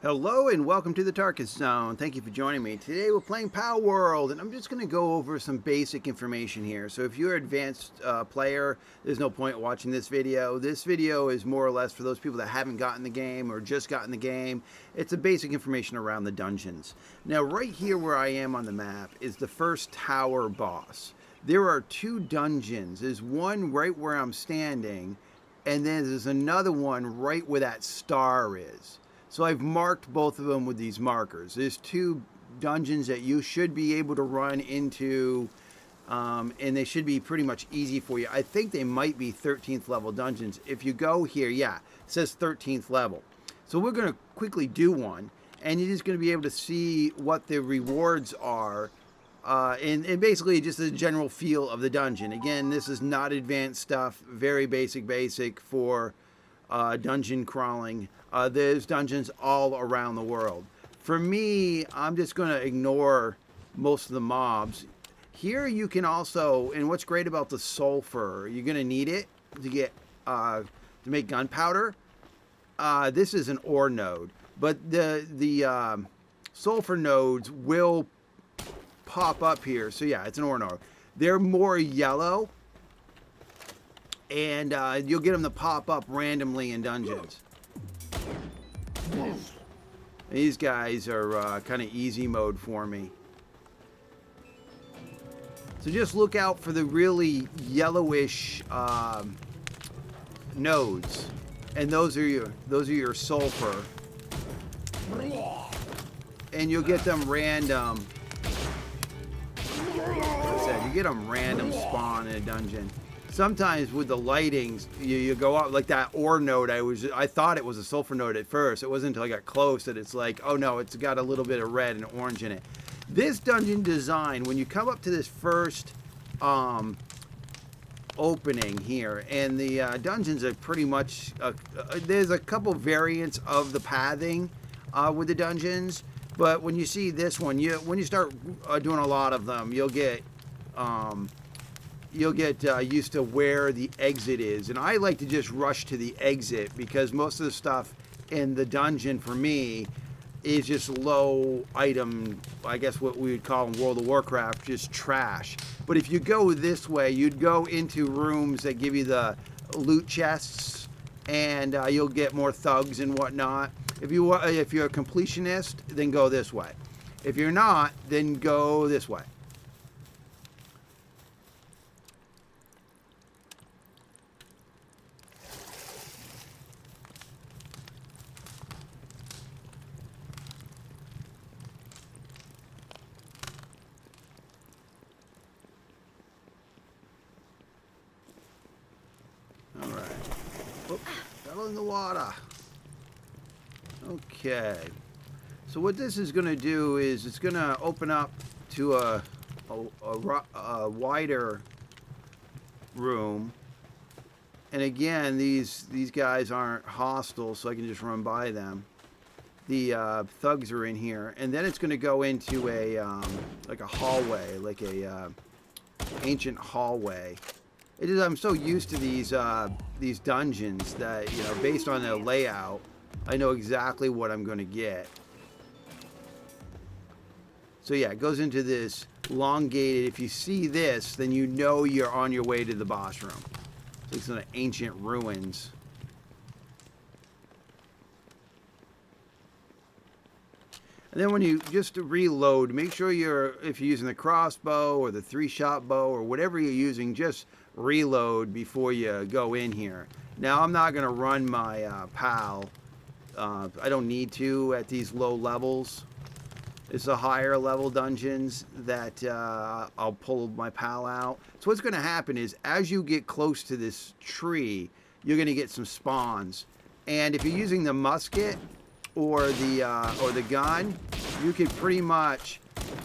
Hello and welcome to the Tarkus Zone. Thank you for joining me. Today we're playing Palworld, and I'm just going to go over some basic information here. So if you're an advanced player, there's no point watching this video. This video is more or less for those people that haven't gotten the game or just gotten the game. It's a basic information around the dungeons. Now right here where I am on the map is the first tower boss. There are two dungeons. There's one right where I'm standing, and then there's another one right where that star is. So I've marked both of them with these markers. There's two dungeons that you should be able to run into, and they should be pretty much easy for you. I think they might be 13th level dungeons. If you go here, yeah, it says 13th level. So we're going to quickly do one, and you're just going to be able to see what the rewards are, and basically just the general feel of the dungeon. Again, this is not advanced stuff, very basic for dungeon crawling. There's dungeons all around the world. For me, I'm just going to ignore most of the mobs. Here you can also, and what's great about the sulfur, you're going to need it to get to make gunpowder. This is an ore node, but the sulfur nodes will pop up here. So yeah, it's an ore node. They're more yellow, and you'll get them to pop up randomly in dungeons. These guys are kind of easy mode for me. So just look out for the really yellowish nodes, and those are your sulfur, and you'll get them random. Like I said, you get them random spawn in a dungeon. Sometimes with the lightings, you go up like that ore node. I thought it was a sulfur node at first. It wasn't until I got close that it's like, oh no, it's got a little bit of red and orange in it. This dungeon design, when you come up to this first opening here, and the dungeons are pretty much, there's a couple variants of the pathing with the dungeons, but when you see this one, when you start doing a lot of them, you'll get used to where the exit is. And I like to just rush to the exit because most of the stuff in the dungeon for me is just low item, I guess what we would call in World of Warcraft, just trash. But if you go this way, you'd go into rooms that give you the loot chests, and you'll get more thugs and whatnot. If you're a completionist, then go this way. If you're not, then go this way. Fell in the water. Okay. So what this is going to do is it's going to open up to a wider room. And again, these guys aren't hostile, so I can just run by them. The thugs are in here, and then it's going to go into a like a hallway, like a ancient hallway. I'm so used to these dungeons that, you know, based on their layout, I know exactly what I'm going to get. So yeah, it goes into this elongated. If you see this, then you know you're on your way to the boss room. So it's in ancient ruins. And then when you just reload, make sure if you're using the crossbow or the 3-shot bow or whatever you're using, just reload before you go in here. Now I'm not going to run my PAL. I don't need to at these low levels. It's the higher level dungeons that I'll pull my PAL out. So what's going to happen is as you get close to this tree, you're going to get some spawns. And if you're using the musket or the gun, you can pretty much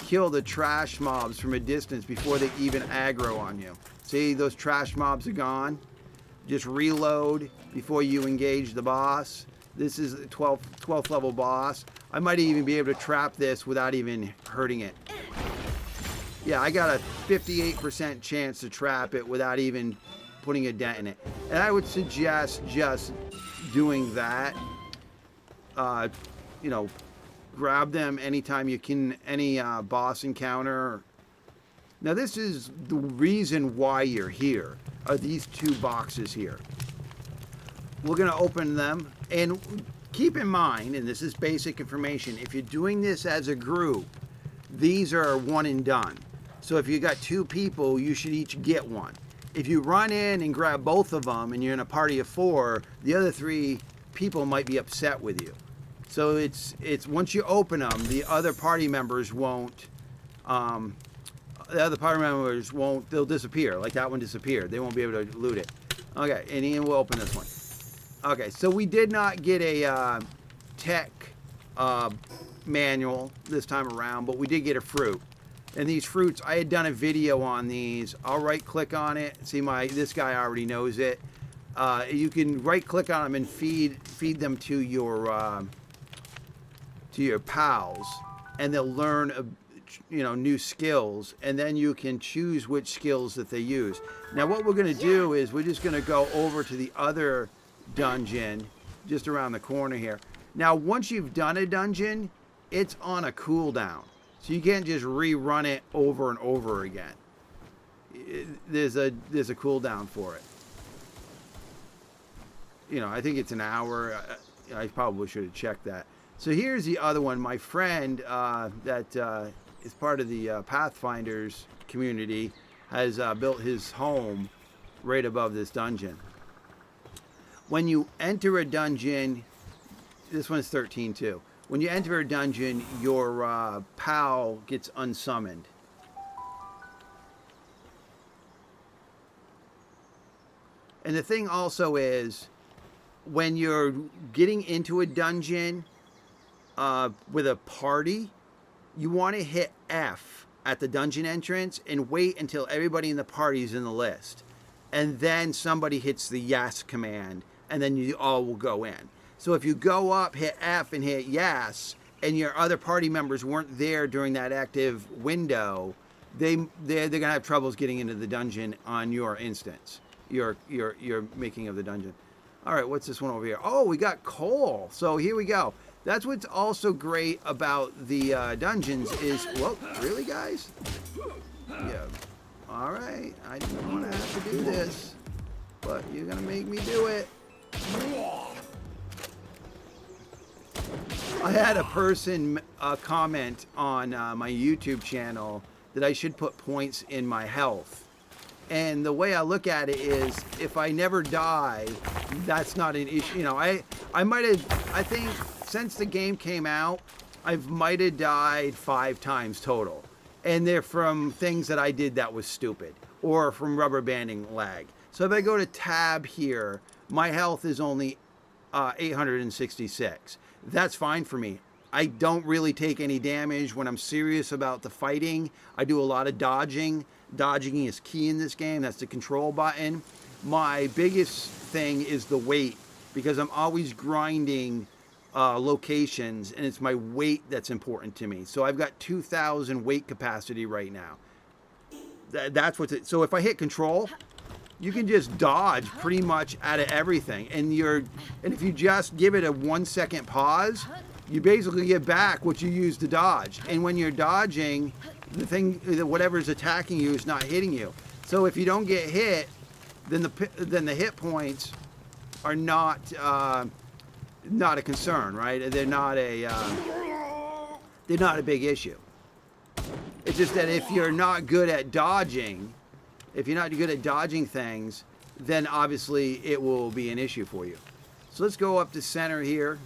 kill the trash mobs from a distance before they even aggro on you. See, those trash mobs are gone. Just reload before you engage the boss. This is a 12th level boss. I might even be able to trap this without even hurting it. Yeah, I got a 58% chance to trap it without even putting a dent in it. And I would suggest just doing that you know, grab them anytime you can, any boss encounter. Now this is the reason why you're here, are these 2 boxes here. We're going to open them, and keep in mind, and this is basic information, if you're doing this as a group, these are one and done. So if you got 2 people, you should each get one. If you run in and grab both of them and you're in a party of 4, the other 3 people might be upset with you. So it's once you open them, the other party members won't, they'll disappear. Like that one disappeared. They won't be able to loot it. Okay, and Ian will open this one. Okay, so we did not get a tech manual this time around, but we did get a fruit. And these fruits, I had done a video on these. I'll right click on it. See, this guy already knows it. You can right click on them and feed them to your pals, and they'll learn new skills, and then you can choose which skills that they use. Now what we're going to do is we're just going to go over to the other dungeon just around the corner here. Now once you've done a dungeon, it's on a cooldown, so you can't just rerun it over and over again. There's a cooldown for it. I think it's an hour. I probably should have checked that. So here's the other one. My friend that is part of the Pathfinders community has built his home right above this dungeon. When you enter a dungeon, this one's 13 too. When you enter a dungeon, your pal gets unsummoned. And the thing also is, when you're getting into a dungeon with a party, you want to hit F at the dungeon entrance and wait until everybody in the party is in the list. And then somebody hits the yes command, and then you all will go in. So if you go up, hit F and hit yes, and your other party members weren't there during that active window, they're going to have troubles getting into the dungeon on your instance, your making of the dungeon. All right, what's this one over here? Oh, we got coal. So here we go. That's what's also great about the dungeons is, whoa, really, guys? Yeah. All right, I didn't want to have to do this, but you're going to make me do it. I had a person comment on my YouTube channel that I should put points in my health. And the way I look at it is, if I never die, that's not an issue. I think since the game came out, I might have died 5 times total. And they're from things that I did that was stupid, or from rubber banding lag. So if I go to tab here, my health is only 866. That's fine for me. I don't really take any damage when I'm serious about the fighting. I do a lot of dodging. Dodging is key in this game. That's the control button. My biggest thing is the weight, because I'm always grinding locations, and it's my weight that's important to me. So I've got 2,000 weight capacity right now. That's what's it. So if I hit control, you can just dodge pretty much out of everything. And if you just give it a 1 second pause, you basically get back what you used to dodge. And when you're dodging, whatever's attacking you is not hitting you. So if you don't get hit, then the hit points are not a concern, right? They're not a big issue. It's just that if you're not good at dodging, things, then obviously it will be an issue for you. So let's go up to center here.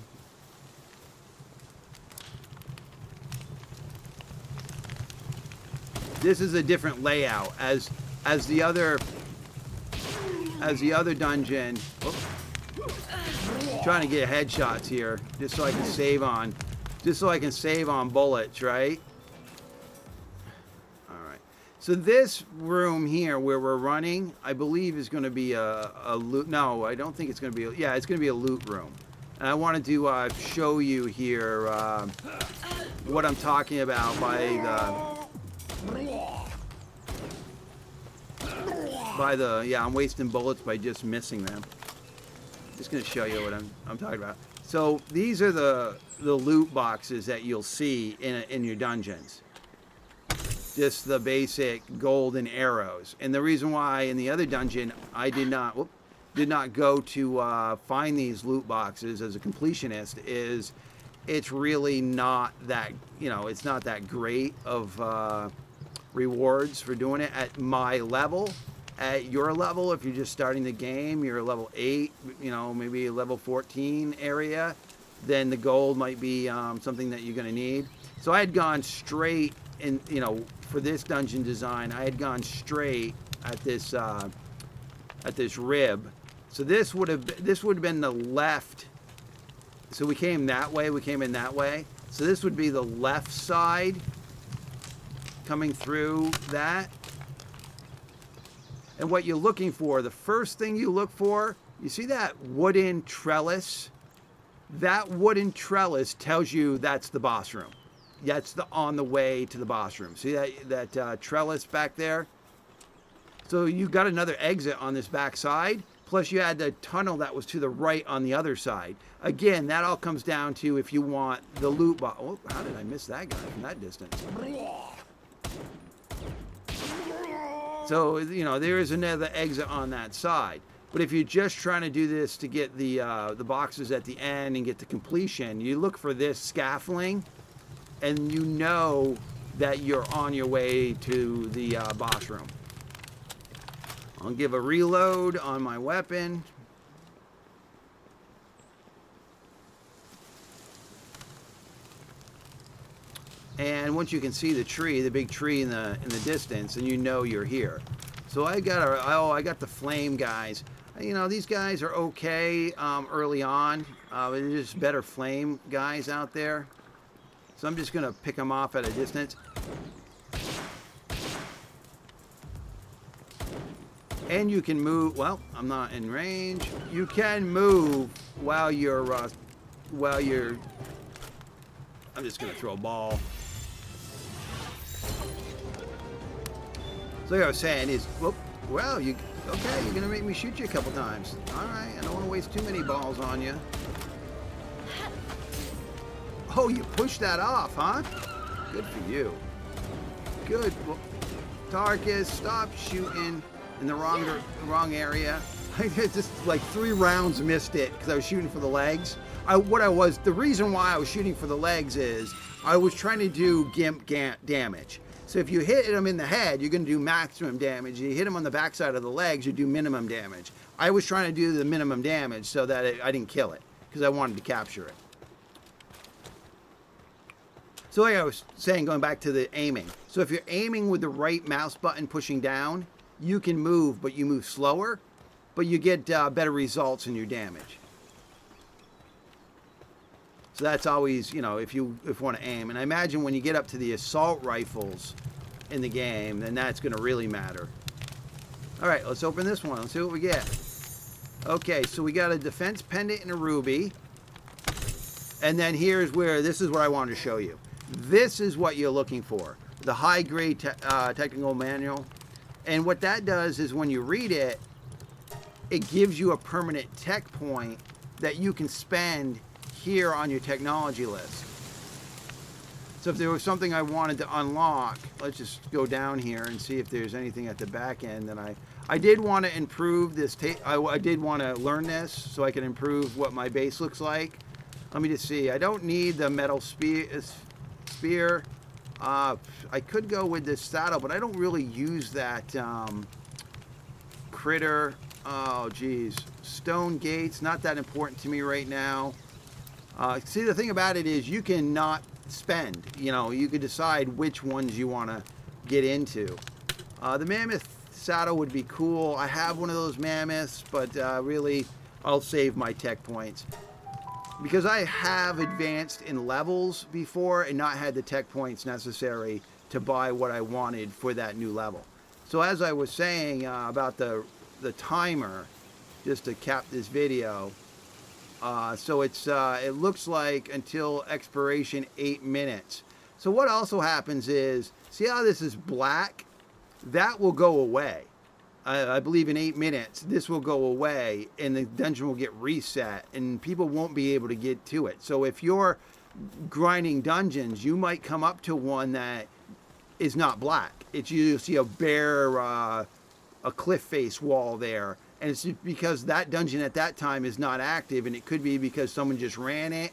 This is a different layout as the other dungeon. Oops. Trying to get headshots here just so I can save on bullets, right? All right. So this room here where we're running, I believe is going to be a loot. No, I don't think it's going to be. Yeah, it's going to be a loot room. And I wanted to show you here what I'm talking about I'm wasting bullets by just missing them. Just going to show you what I'm talking about. So these are the the loot boxes that you'll see in your dungeons. Just the basic golden arrows. And the reason why in the other dungeon I did not go to find these loot boxes as a completionist is it's really not that, it's not that great of rewards for doing it at my level. At your level, if you're just starting the game, you're level 8, maybe level 14 area, then the gold might be something that you're going to need. So I had gone straight in, for this dungeon design, I had gone straight at this rib. So this would have been the left. So we came that way, we came in that way. So this would be the left side coming through that. And what you're looking for, the first thing you look for, you see that wooden trellis? That wooden trellis tells you that's the boss room. That's on the way to the boss room. See that trellis back there? So you got another exit on this back side, plus you had the tunnel that was to the right on the other side. Again, that all comes down to if you want the loot box. Oh, how did I miss that guy from that distance? So, there is another exit on that side. But if you're just trying to do this to get the boxes at the end and get to completion, you look for this scaffolding, and you know that you're on your way to the boss room. I'll give a reload on my weapon. And once you can see the tree, the big tree in the distance, and you know you're here. So I got the flame guys. These guys are okay early on. There's just better flame guys out there. So I'm just gonna pick them off at a distance. And you can move. Well, I'm not in range. You can move while you're. I'm just gonna throw a ball. So like I was saying is, well, you're gonna make me shoot you a couple times. All right, I don't want to waste too many balls on you. Oh, you pushed that off, huh? Good for you. Good. Well, Tarkus, stop shooting in the wrong area. I just like 3 rounds missed it because I was shooting for the legs. The reason why I was shooting for the legs is I was trying to do gimp damage. So if you hit him in the head, you're going to do maximum damage. You hit him on the backside of the legs, you do minimum damage. I was trying to do the minimum damage so that I didn't kill it because I wanted to capture it. So like I was saying, going back to the aiming. So if you're aiming with the right mouse button pushing down, you can move, but you move slower, but you get better results in your damage. So that's always, if you want to aim. And I imagine when you get up to the assault rifles in the game, then that's going to really matter. All right, let's open this one. Let's see what we get. Okay, so we got a defense pendant and a ruby. And then this is what I wanted to show you. This is what you're looking for. The high-grade technical manual. And what that does is when you read it, it gives you a permanent tech point that you can spend here on your technology list. So if there was something I wanted to unlock, let's just go down here and see if there's anything at the back end that I did want to improve this. I did want to learn this so I can improve what my base looks like. Let me just see. I don't need the metal spear. I could go with this saddle, but I don't really use that critter. Oh, geez. Stone gates, not that important to me right now. See, the thing about it is you can not spend. You could decide which ones you want to get into. The mammoth saddle would be cool. I have one of those mammoths, but really, I'll save my tech points. Because I have advanced in levels before and not had the tech points necessary to buy what I wanted for that new level. So as I was saying about the timer, just to cap this video, so it looks like until expiration 8 minutes. So what also happens is, see how this is black? That will go away. I believe in 8 minutes, this will go away and the dungeon will get reset and people won't be able to get to it. So if you're grinding dungeons, you might come up to one that is not black. You'll see a bare, a cliff face wall there. And it's because that dungeon at that time is not active, and it could be because someone just ran it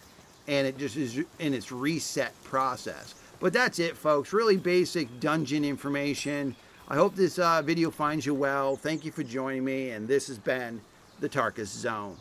and it just is in its reset process. But that's it, folks. Really basic dungeon information. I hope this video finds you well. Thank you for joining me, and this has been the Tarkus Zone.